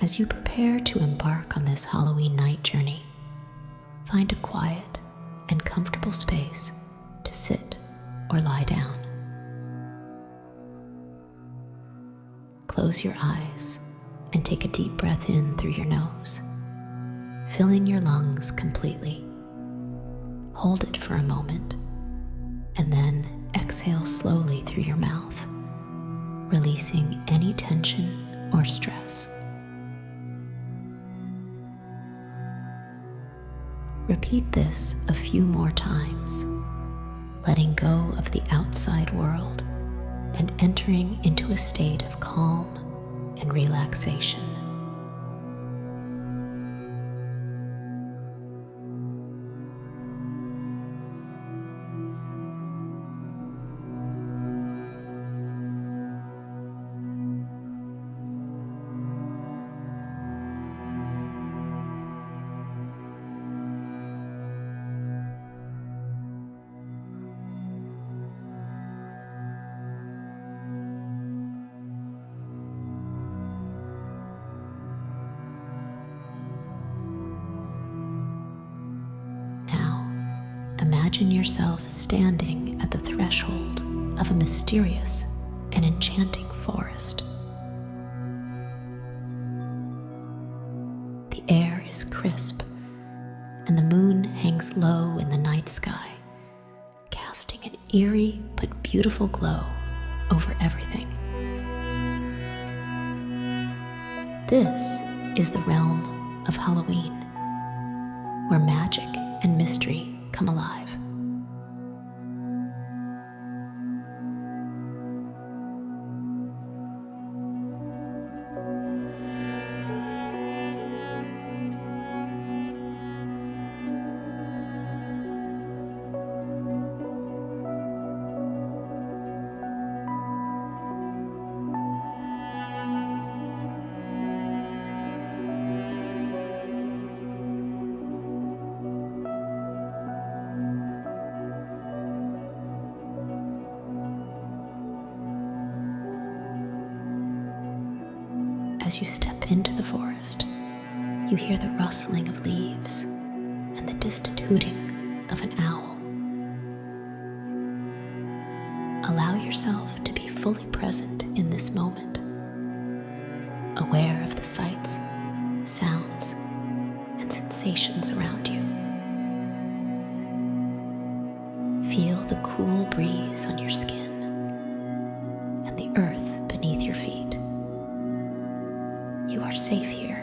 As you prepare to embark on this Halloween night journey, find a quiet and comfortable space to sit or lie down. Close your eyes and take a deep breath in through your nose, filling your lungs completely. Hold it for a moment, and then exhale slowly through your mouth, releasing any tension or stress. Repeat this a few more times, letting go of the outside world and entering into a state of calm and relaxation. Imagine yourself standing at the threshold of a mysterious and enchanting forest. The air is crisp, and the moon hangs low in the night sky, casting an eerie but beautiful glow over everything. This is the realm of Halloween, where magic and mystery come alive. As you step into the forest, you hear the rustling of leaves and the distant hooting of an owl. Allow yourself to be fully present in this moment, aware of the sights, sounds, and sensations around you. Feel the cool breeze on your skin and the earth beneath your feet. You are safe here.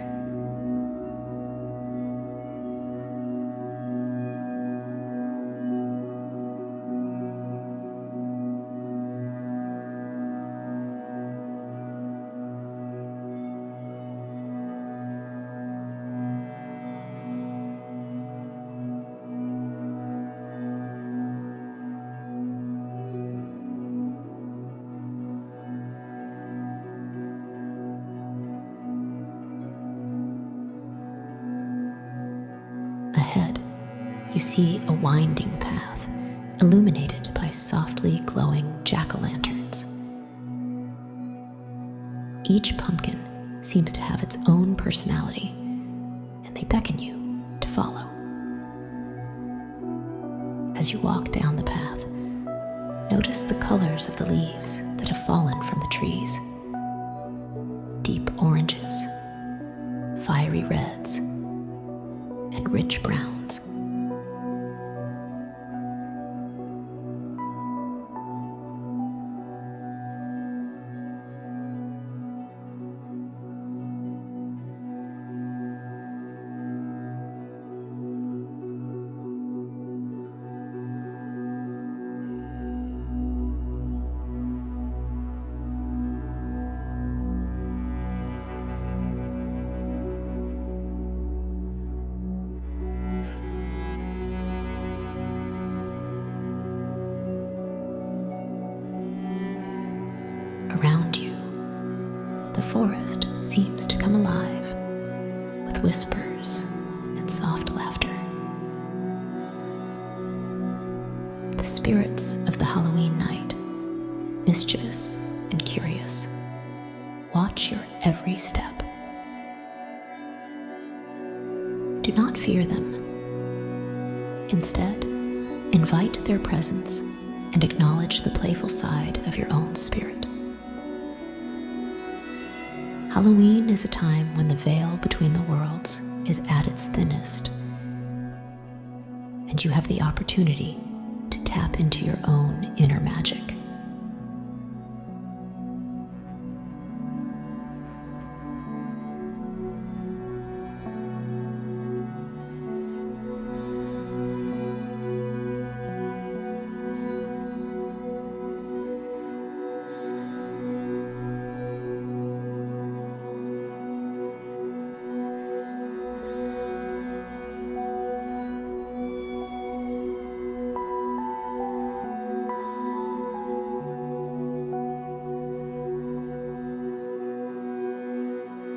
Ahead, you see a winding path illuminated by softly glowing jack-o'-lanterns. Each pumpkin seems to have its own personality, and they beckon you to follow. As you walk down the path, notice the colors of the leaves that have fallen from the trees. Deep oranges, fiery reds, and rich browns. Around you, the forest seems to come alive with whispers and soft laughter. The spirits of the Halloween night, mischievous and curious, watch your every step, Do not fear them. Instead, invite their presence and acknowledge the playful side of your own spirit. Halloween is a time when the veil between the worlds is at its thinnest, and you have the opportunity to tap into your own inner magic.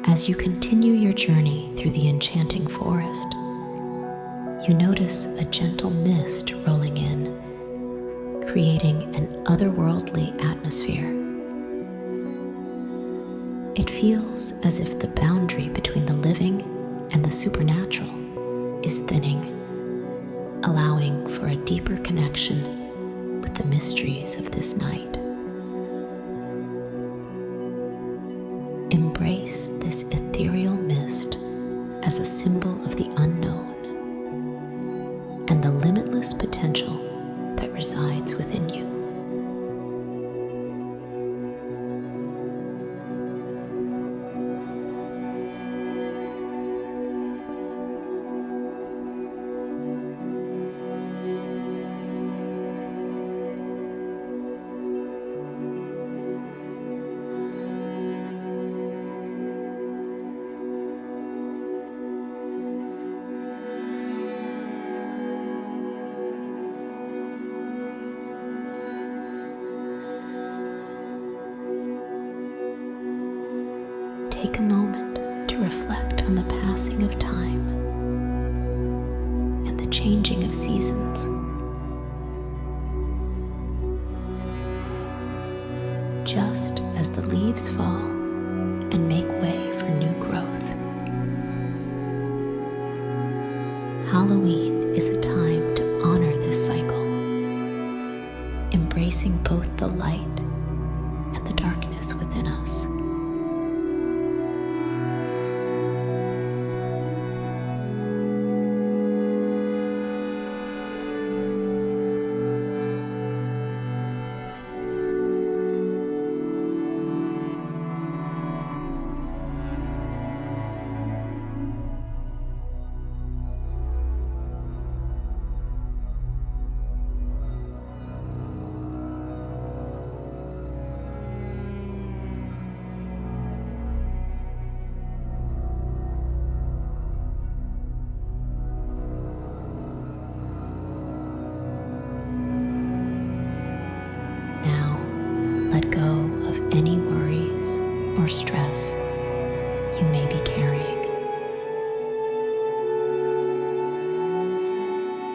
As you continue your journey through the enchanting forest, you notice a gentle mist rolling in, creating an otherworldly atmosphere. It feels as if the boundary between the living and the supernatural is thinning, allowing for a deeper connection with the mysteries of this night. Embrace this ethereal mist as a symbol of the unknown and the limitless potential that resides within you. Take a moment to reflect on the passing of time and the changing of seasons. Just as the leaves fall and make way for new growth, Halloween is a time to honor this cycle, embracing both the light and the darkness within us. Let go of any worries or stress you may be carrying.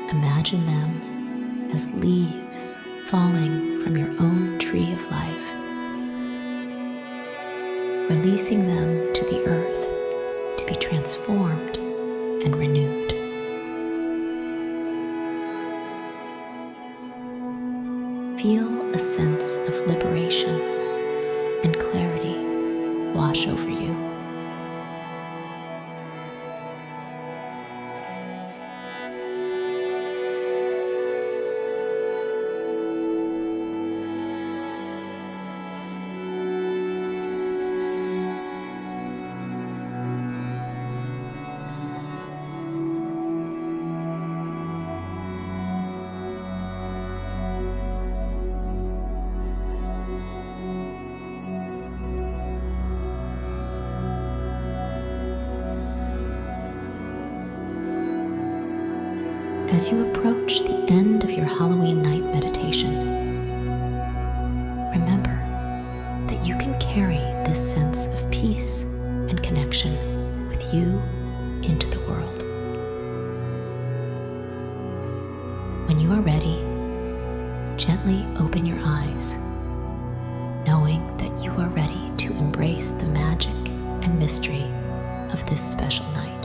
Imagine them as leaves falling from your own tree of life, releasing them to the earth to be transformed and renewed. Feel a sense of liberation and clarity wash over you. As you approach the end of your Halloween night meditation, remember that you can carry this sense of peace and connection with you into the world. When you are ready, gently open your eyes, knowing that you are ready to embrace the magic and mystery of this special night.